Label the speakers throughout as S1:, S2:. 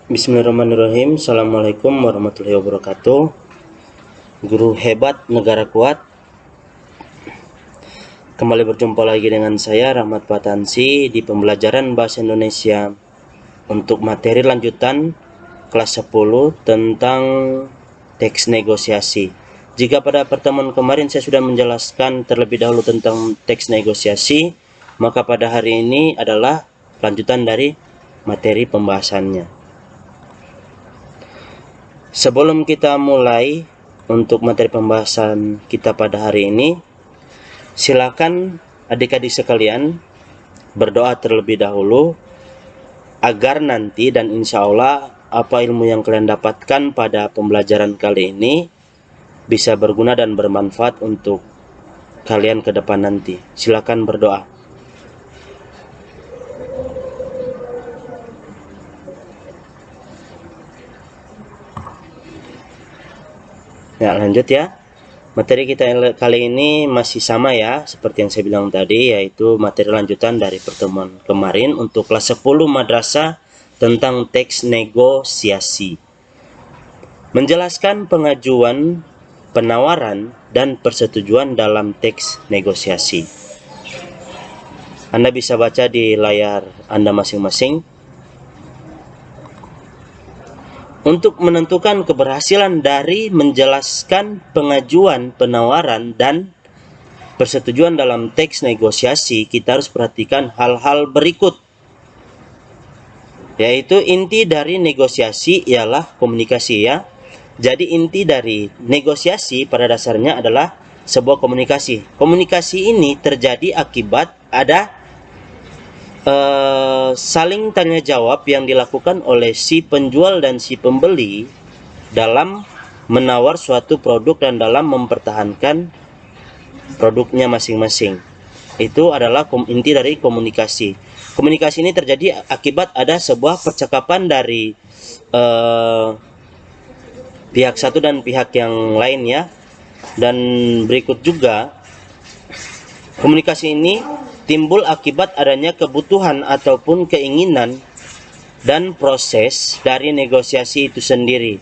S1: Bismillahirrahmanirrahim. Assalamualaikum warahmatullahi wabarakatuh. Guru hebat negara kuat. Kembali berjumpa lagi dengan saya Rahmat Patansi di pembelajaran Bahasa Indonesia untuk materi lanjutan kelas 10 tentang teks negosiasi. Jika pada pertemuan kemarin saya sudah menjelaskan terlebih dahulu tentang teks negosiasi, maka pada hari ini adalah lanjutan dari materi pembahasannya. Sebelum kita mulai untuk materi pembahasan kita pada hari ini, silakan adik-adik sekalian berdoa terlebih dahulu agar nanti dan insya Allah apa ilmu yang kalian dapatkan pada pembelajaran kali ini bisa berguna dan bermanfaat untuk kalian ke depan nanti. Silakan berdoa. Ya, lanjut ya. Materi kita kali ini masih sama ya, seperti yang saya bilang tadi, yaitu materi lanjutan dari pertemuan kemarin untuk kelas 10 madrasah tentang teks negosiasi. Menjelaskan pengajuan, penawaran, dan persetujuan dalam teks negosiasi. Anda bisa baca di layar Anda masing-masing. Untuk menentukan keberhasilan dari menjelaskan pengajuan, penawaran, dan persetujuan dalam teks negosiasi, kita harus perhatikan hal-hal berikut. Yaitu inti dari negosiasi ialah komunikasi ya. Jadi inti dari negosiasi pada dasarnya adalah sebuah komunikasi. Komunikasi ini terjadi akibat ada saling tanya jawab yang dilakukan oleh si penjual dan si pembeli dalam menawar suatu produk dan dalam mempertahankan produknya masing-masing. Itu adalah inti dari komunikasi. Komunikasi ini terjadi akibat ada sebuah percakapan dari pihak satu dan pihak yang lain ya. Dan berikut juga komunikasi ini timbul akibat adanya kebutuhan ataupun keinginan dan proses dari negosiasi itu sendiri.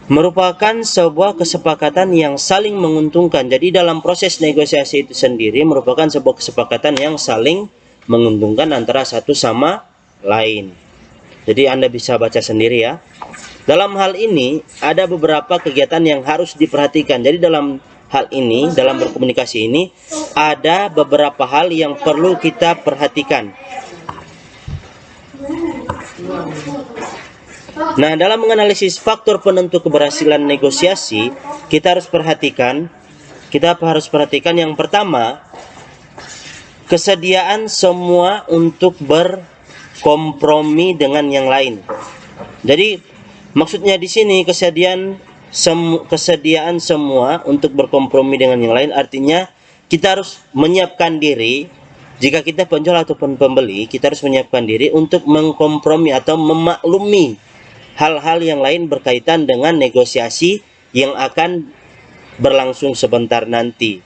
S1: Merupakan sebuah kesepakatan yang saling menguntungkan. Jadi dalam proses negosiasi itu sendiri merupakan sebuah kesepakatan yang saling menguntungkan antara satu sama lain. Jadi Anda bisa baca sendiri ya. Dalam hal ini ada beberapa kegiatan yang harus diperhatikan. Jadi dalam hal ini, dalam berkomunikasi ini, ada beberapa hal yang perlu kita perhatikan. Nah, dalam menganalisis faktor penentu keberhasilan negosiasi, kita harus perhatikan yang pertama, kesediaan semua untuk berkompromi dengan yang lain. Jadi, maksudnya di sini kesediaan semua untuk berkompromi dengan yang lain, artinya kita harus menyiapkan diri. Jika kita penjual ataupun pembeli, kita harus menyiapkan diri untuk mengkompromi atau memaklumi hal-hal yang lain berkaitan dengan negosiasi yang akan berlangsung sebentar nanti.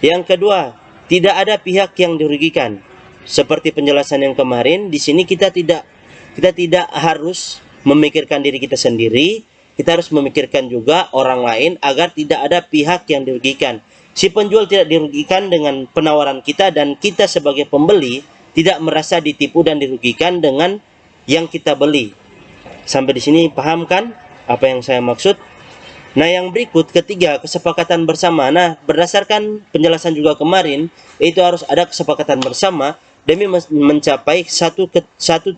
S1: Yang kedua, tidak ada pihak yang dirugikan. Seperti penjelasan yang kemarin, di sini kita tidak harus memikirkan diri kita sendiri. Kita harus memikirkan juga orang lain agar tidak ada pihak yang dirugikan. Si penjual tidak dirugikan dengan penawaran kita dan kita sebagai pembeli tidak merasa ditipu dan dirugikan dengan yang kita beli. Sampai di sini paham kan apa yang saya maksud? Nah, yang berikut ketiga, kesepakatan bersama. Nah, berdasarkan penjelasan juga kemarin, itu harus ada kesepakatan bersama demi mencapai satu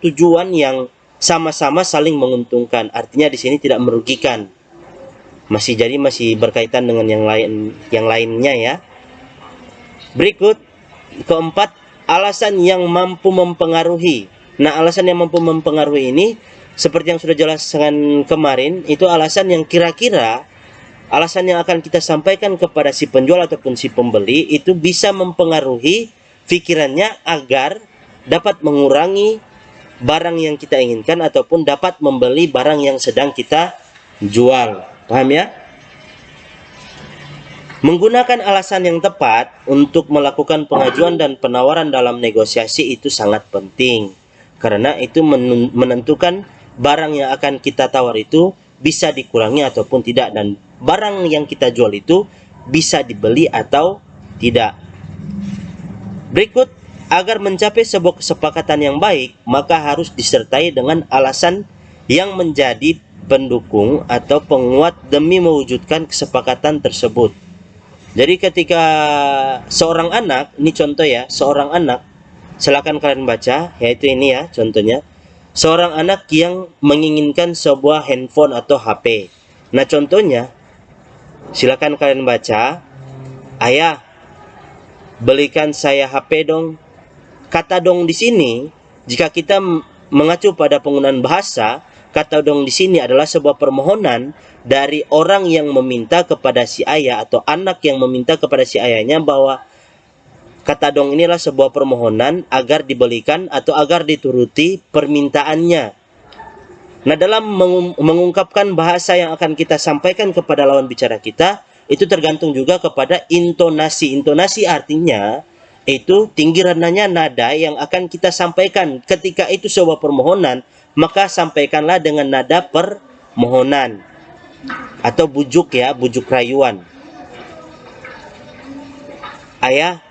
S1: tujuan yang sama-sama saling menguntungkan. Artinya di sini tidak merugikan. Masih berkaitan dengan yang lainnya ya. Berikut keempat, alasan yang mampu mempengaruhi. Nah, alasan yang mampu mempengaruhi ini seperti yang sudah jelaskan kemarin, itu alasan yang kira-kira alasan yang akan kita sampaikan kepada si penjual ataupun si pembeli itu bisa mempengaruhi pikirannya agar dapat mengurangi barang yang kita inginkan ataupun dapat membeli barang yang sedang kita jual. Paham ya? Menggunakan alasan yang tepat untuk melakukan pengajuan dan penawaran dalam negosiasi itu sangat penting. karena itu menentukan barang yang akan kita tawar itu bisa dikurangi ataupun tidak, dan barang yang kita jual itu bisa dibeli atau tidak. Berikut, agar mencapai sebuah kesepakatan yang baik, maka harus disertai dengan alasan yang menjadi pendukung atau penguat demi mewujudkan kesepakatan tersebut. Jadi ketika seorang anak, ini contoh ya, seorang anak, silakan kalian baca, yaitu ini ya contohnya. Seorang anak yang menginginkan sebuah handphone atau HP. Nah contohnya, silakan kalian baca, ayah, belikan saya HP dong. Kata dong di sini, jika kita mengacu pada penggunaan bahasa, kata dong di sini adalah sebuah permohonan dari orang yang meminta kepada si ayah atau anak yang meminta kepada si ayahnya bahwa kata dong inilah sebuah permohonan agar dibelikan atau agar dituruti permintaannya. Nah, dalam mengungkapkan bahasa yang akan kita sampaikan kepada lawan bicara kita, itu tergantung juga kepada intonasi. Intonasi artinya itu tinggi rendahnya nada yang akan kita sampaikan. Ketika itu sebuah permohonan, maka sampaikanlah dengan nada permohonan atau bujuk ya, bujuk rayuan. Ayah,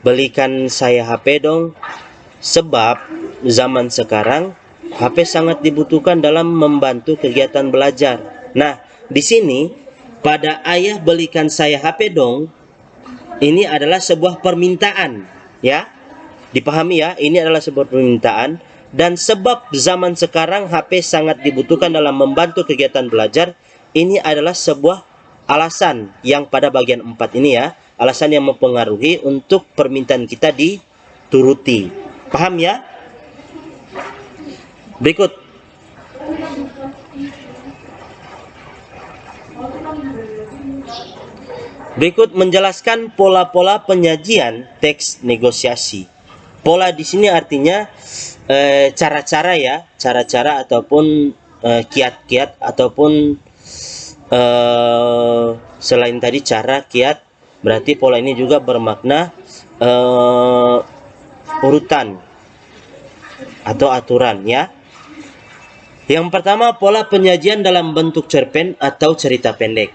S1: belikan saya HP dong, sebab zaman sekarang HP sangat dibutuhkan dalam membantu kegiatan belajar. Nah, di sini pada ayah belikan saya HP dong, ini adalah sebuah permintaan, ya. Dipahami ya, ini adalah sebuah permintaan, dan sebab zaman sekarang HP sangat dibutuhkan dalam membantu kegiatan belajar, ini adalah sebuah alasan yang pada bagian 4 ini ya, alasan yang mempengaruhi untuk permintaan kita dituruti. Paham ya? Berikut. Berikut menjelaskan pola-pola penyajian teks negosiasi. Pola di sini artinya cara-cara ya, cara-cara ataupun kiat-kiat ataupun selain tadi cara, kiat, berarti pola ini juga bermakna urutan atau aturan ya. Yang pertama, pola penyajian dalam bentuk cerpen atau cerita pendek.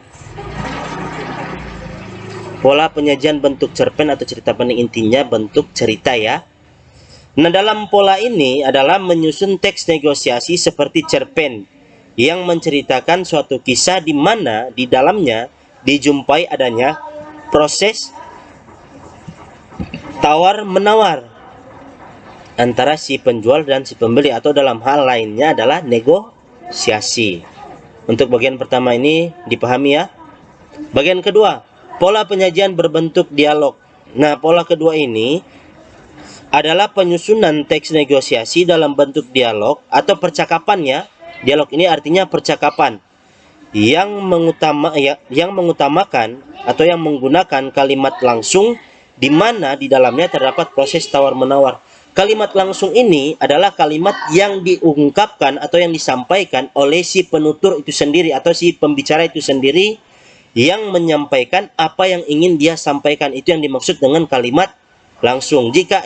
S1: Pola penyajian bentuk cerpen atau cerita pendek intinya bentuk cerita ya. Nah, dalam pola ini adalah menyusun teks negosiasi seperti cerpen yang menceritakan suatu kisah di mana di dalamnya dijumpai adanya proses tawar-menawar antara si penjual dan si pembeli, atau dalam hal lainnya adalah negosiasi. Untuk bagian pertama ini dipahami ya. Bagian kedua, pola penyajian berbentuk dialog. Nah, pola kedua ini adalah penyusunan teks negosiasi dalam bentuk dialog atau percakapan ya. Dialog ini artinya percakapan yang mengutamakan atau yang menggunakan kalimat langsung di mana di dalamnya terdapat proses tawar-menawar. Kalimat langsung ini adalah kalimat yang diungkapkan atau yang disampaikan oleh si penutur itu sendiri atau si pembicara itu sendiri yang menyampaikan apa yang ingin dia sampaikan. Itu yang dimaksud dengan kalimat langsung. Jika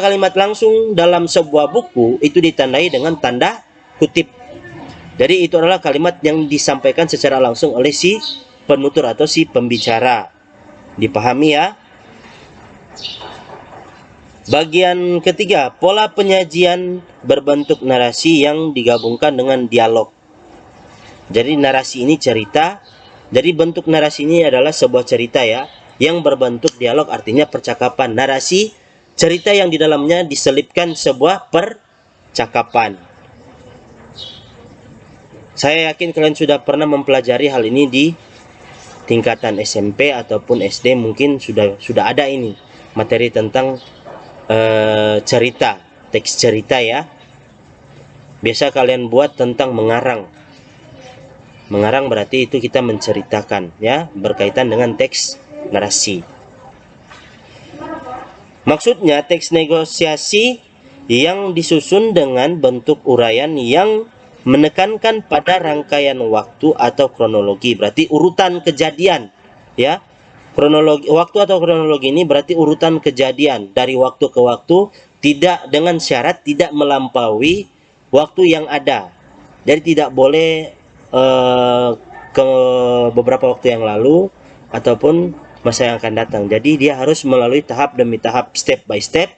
S1: kalimat langsung dalam sebuah buku itu ditandai dengan tanda kutip. Jadi itu adalah kalimat yang disampaikan secara langsung oleh si penutur atau si pembicara. Dipahami ya? Bagian ketiga, pola penyajian berbentuk narasi yang digabungkan dengan dialog. Jadi narasi ini cerita. Jadi bentuk narasi ini adalah sebuah cerita ya, yang berbentuk dialog artinya percakapan. Narasi cerita yang di dalamnya diselipkan sebuah percakapan. Saya yakin kalian sudah pernah mempelajari hal ini di tingkatan SMP ataupun SD, mungkin sudah ada ini materi tentang cerita, teks cerita ya. Biasa kalian buat tentang mengarang. Mengarang berarti itu kita menceritakan ya, berkaitan dengan teks narasi. Maksudnya teks negosiasi yang disusun dengan bentuk uraian yang menekankan pada rangkaian waktu atau kronologi, berarti urutan kejadian ya. Kronologi waktu atau kronologi ini berarti urutan kejadian dari waktu ke waktu, tidak, dengan syarat tidak melampaui waktu yang ada. Jadi tidak boleh ke beberapa waktu yang lalu ataupun masa yang akan datang. Jadi dia harus melalui tahap demi tahap, step by step,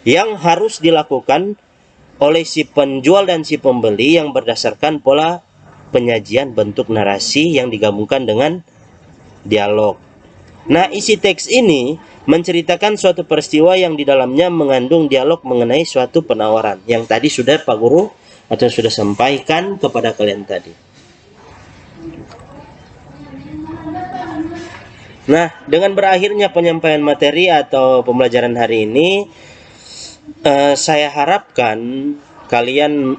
S1: yang harus dilakukan oleh si penjual dan si pembeli yang berdasarkan pola penyajian bentuk narasi yang digabungkan dengan dialog. Nah, isi teks ini menceritakan suatu peristiwa yang di dalamnya mengandung dialog mengenai suatu penawaran yang tadi sudah Pak Guru atau sudah sampaikan kepada kalian tadi. Nah, dengan berakhirnya penyampaian materi atau pembelajaran hari ini, saya harapkan kalian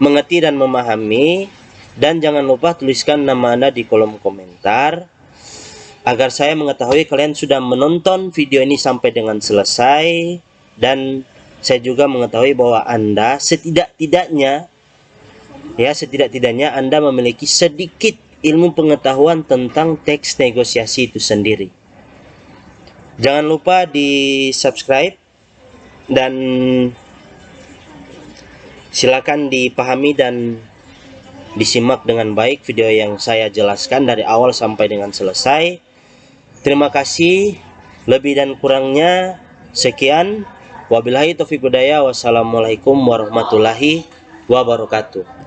S1: mengerti dan memahami, dan jangan lupa tuliskan nama Anda di kolom komentar agar saya mengetahui kalian sudah menonton video ini sampai dengan selesai, dan saya juga mengetahui bahwa Anda setidak-tidaknya Anda memiliki sedikit ilmu pengetahuan tentang teks negosiasi itu sendiri. Jangan lupa di subscribe dan silakan dipahami dan disimak dengan baik video yang saya jelaskan dari awal sampai dengan selesai. Terima kasih, lebih dan kurangnya sekian. Wabillahi taufiq hidayah. Wassalamualaikum warahmatullahi wabarakatuh.